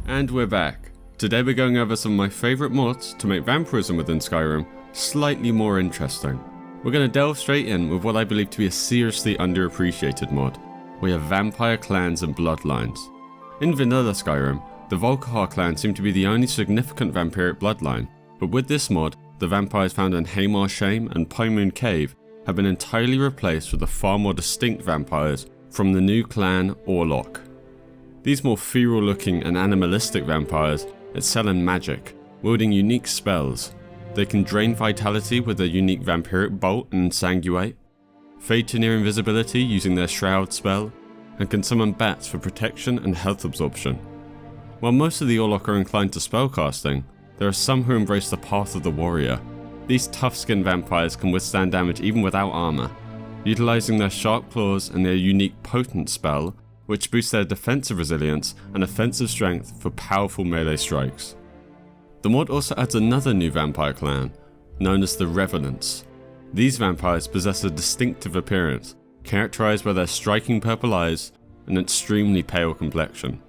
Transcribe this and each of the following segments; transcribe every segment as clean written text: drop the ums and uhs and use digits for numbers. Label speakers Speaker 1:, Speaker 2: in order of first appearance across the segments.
Speaker 1: And we're back. Today we're going over some of my favourite mods to make vampirism within Skyrim slightly more interesting. We're going to delve straight in with what I believe to be a seriously underappreciated mod. We have vampire clans and bloodlines. In vanilla Skyrim, the Volkihar clan seem to be the only significant vampiric bloodline, but with this mod, the vampires found in Hamar Shame and Pymoon Cave have been entirely replaced with the far more distinct vampires from the new clan Orlok. These more feral looking and animalistic vampires excel in magic, wielding unique spells. They can drain vitality with their unique vampiric bolt and sanguate, fade to near invisibility using their shroud spell, and can summon bats for protection and health absorption. While most of the Orlok are inclined to spellcasting, there are some who embrace the path of the warrior. These tough-skinned vampires can withstand damage even without armour, utilising their sharp claws and their unique potent spell, which boosts their defensive resilience and offensive strength for powerful melee strikes. The mod also adds another new vampire clan, known as the Revenants. These vampires possess a distinctive appearance, characterised by their striking purple eyes and extremely pale complexion.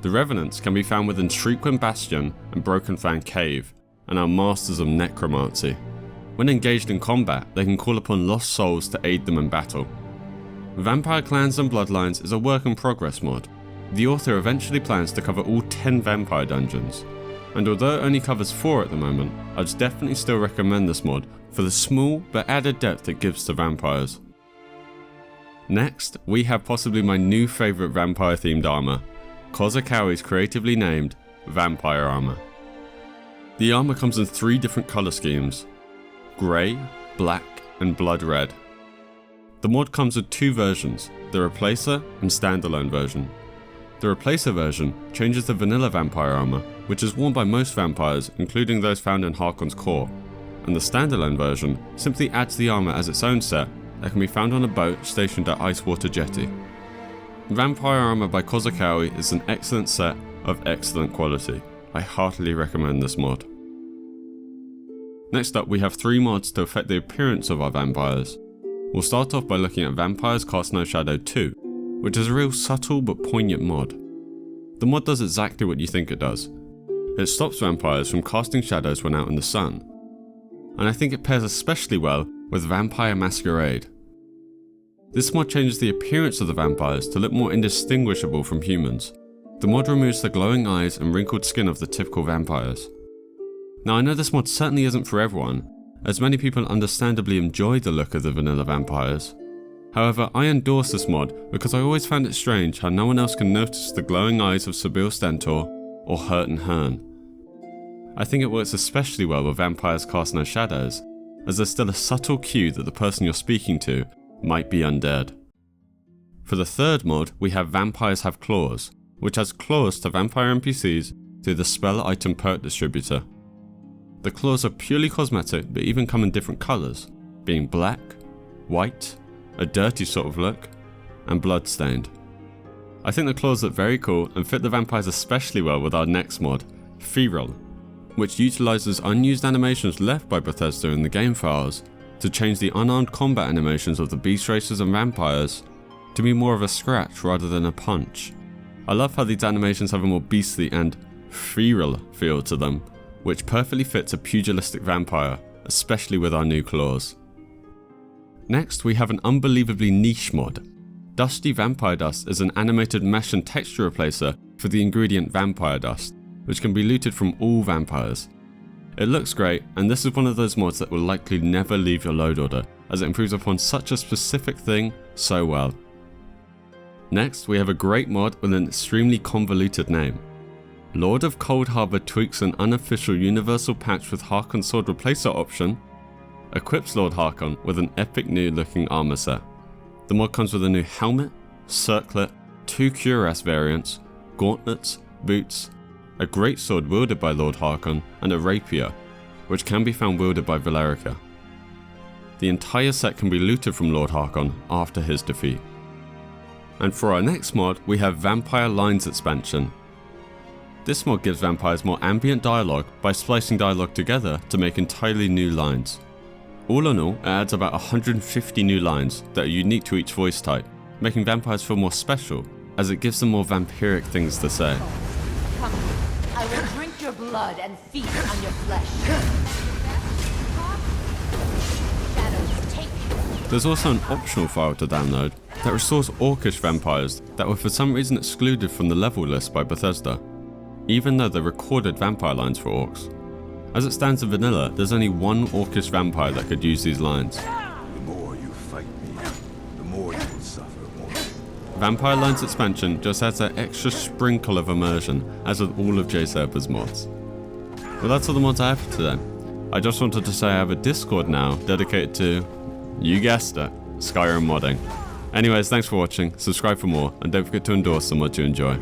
Speaker 1: The Revenants can be found within Shriekwind Bastion and Broken Fan Cave, and are masters of necromancy. When engaged in combat, they can call upon lost souls to aid them in battle. Vampire Clans and Bloodlines is a work in progress mod. The author eventually plans to cover all 10 vampire dungeons, and although it only covers 4 at the moment, I'd definitely still recommend this mod for the small but added depth it gives to vampires. Next, we have possibly my new favourite vampire themed armour, Kozakawi's creatively named Vampire Armour. The armour comes in 3 different colour schemes: grey, black and blood red. The mod comes with 2 versions, the Replacer and Standalone version. The Replacer version changes the vanilla vampire armour, which is worn by most vampires, including those found in Harkon's core, and the Standalone version simply adds the armour as its own set that can be found on a boat stationed at Icewater Jetty. Vampire Armour by Kozakawi is an excellent set of excellent quality. I heartily recommend this mod. Next up, we have 3 mods to affect the appearance of our vampires. We'll start off by looking at Vampires Cast No Shadow 2, which is a real subtle but poignant mod. The mod does exactly what you think it does. It stops vampires from casting shadows when out in the sun, and I think it pairs especially well with Vampire Masquerade. This mod changes the appearance of the vampires to look more indistinguishable from humans. The mod removes the glowing eyes and wrinkled skin of the typical vampires. Now I know this mod certainly isn't for everyone, as many people understandably enjoy the look of the vanilla vampires. However, I endorse this mod because I always found it strange how no one else can notice the glowing eyes of Sibyl Stentor or Hurt and Hearn. I think it works especially well with Vampires Cast No Shadows, as there's still a subtle cue that the person you're speaking to might be undead. For the third mod, we have Vampires Have Claws, which adds claws to vampire NPCs through the spell item perk distributor. The claws are purely cosmetic but even come in different colours, being black, white, a dirty sort of look, and bloodstained. I think the claws look very cool and fit the vampires especially well with our next mod, Feral, which utilises unused animations left by Bethesda in the game files to change the unarmed combat animations of the beast racers and vampires to be more of a scratch rather than a punch. I love how these animations have a more beastly and feral feel to them, which perfectly fits a pugilistic vampire, especially with our new claws. Next, we have an unbelievably niche mod. Dusty Vampire Dust is an animated mesh and texture replacer for the ingredient Vampire Dust, which can be looted from all vampires. It looks great, and this is one of those mods that will likely never leave your load order, as it improves upon such a specific thing so well. Next, we have a great mod with an extremely convoluted name. Lord of Coldharbour tweaks an unofficial universal patch with Harkon Sword Replacer option, equips Lord Harkon with an epic new looking armour set. The mod comes with a new helmet, circlet, 2 cuirass variants, gauntlets, boots, a great sword wielded by Lord Harkon, and a rapier, which can be found wielded by Valerica. The entire set can be looted from Lord Harkon after his defeat. And for our next mod, we have Vampire Lines expansion. This mod gives vampires more ambient dialogue by splicing dialogue together to make entirely new lines. All in all, it adds about 150 new lines that are unique to each voice type, making vampires feel more special, as it gives them more vampiric things to say.
Speaker 2: come here, I will drink your blood and feast on your flesh. Shadows take you.
Speaker 1: There's also an optional file to download that restores orcish vampires that were for some reason excluded from the level list by Bethesda, even though they recorded vampire lines for orcs. As it stands in vanilla, there's only one orcish vampire that could use these lines.
Speaker 3: The more you fight me, the more you will suffer more.
Speaker 1: Vampire Lines expansion just adds that extra sprinkle of immersion, as with all of JServer's mods. Well, that's all the mods I have for today. I just wanted to say I have a Discord now dedicated to, you guessed it, Skyrim modding. Anyways, thanks for watching, subscribe for more, and don't forget to endorse the mods you enjoy.